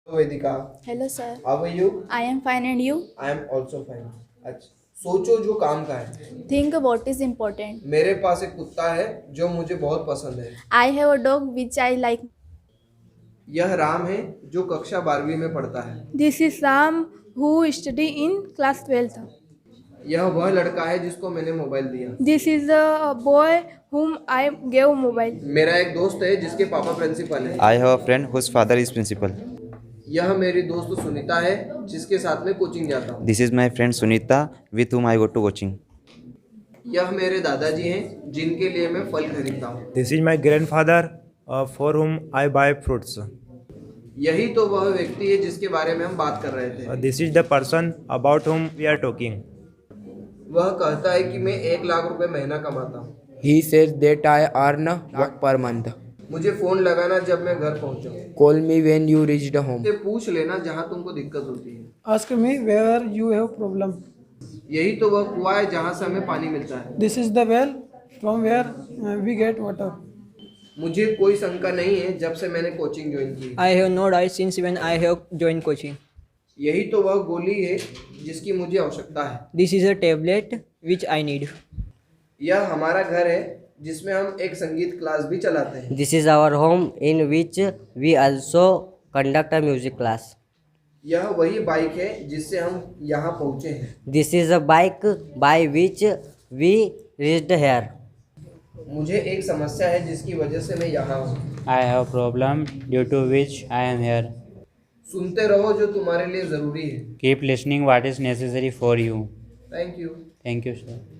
Vedika, hello sir, how are you? I am fine and you? I am also fine. अच्छा, सोचो जो काम का है। Think what is important. मेरे पास एक कुत्ता है जो मुझे बहुत पसंद है। I have a dog which I like. यह राम है जो कक्षा 12वीं में पढ़ता है। This is Ram who study in class 12th। यह वह लड़का है जिसको मैंने मोबाइल दिया। This is the boy whom I gave mobile. मेरा एक दोस्त है जिसके पापा प्रिंसिपल है। I have a friend whose father is principal. यह मेरी दोस्त सुनीता है जिसके साथ में कोचिंग जाता हूँ। This is my friend Sunita with whom I go to coaching. यह मेरे दादाजी हैं जिनके लिए मैं फल खरीदता हूँ। This is my grandfather for whom I buy fruits. यही तो वह व्यक्ति है जिसके बारे में हम बात कर रहे थे। This is the person about whom we are talking. वह कहता है कि मैं 1 लाख रुपए महीना कमाता हूँ। He says that I earn lakh per month. मुझे फोन लगाना जब मैं घर पहुंचूं। Call me when you reached home. से पूछ लेना जहां तुमको दिक्कत होती है। Ask me where you have problem. यही तो वह कुआं है जहां से हमें पानी मिलता है। This is the well from where we get water. मुझे कोई शंका नहीं है जब से मैंने कोचिंग ज्वाइन की। I have no doubts since when I have joined coaching. यही तो वह गोली है जिसकी मुझे आवश्यकता है। This is a tablet which I need. यह हमारा घर है जिसमें हम एक संगीत क्लास भी चलाते हैं। This is our home in which we also conduct a music class. यह वही बाइक है जिससे हम यहाँ पहुँचे हैं। This is a bike by which we reached here. मुझे एक समस्या है जिसकी वजह से मैं यहाँ हूँ। I have a problem due to which I am here. सुनते रहो जो तुम्हारे लिए ज़रूरी है। Keep listening what is necessary for you. Thank you. Thank you, sir.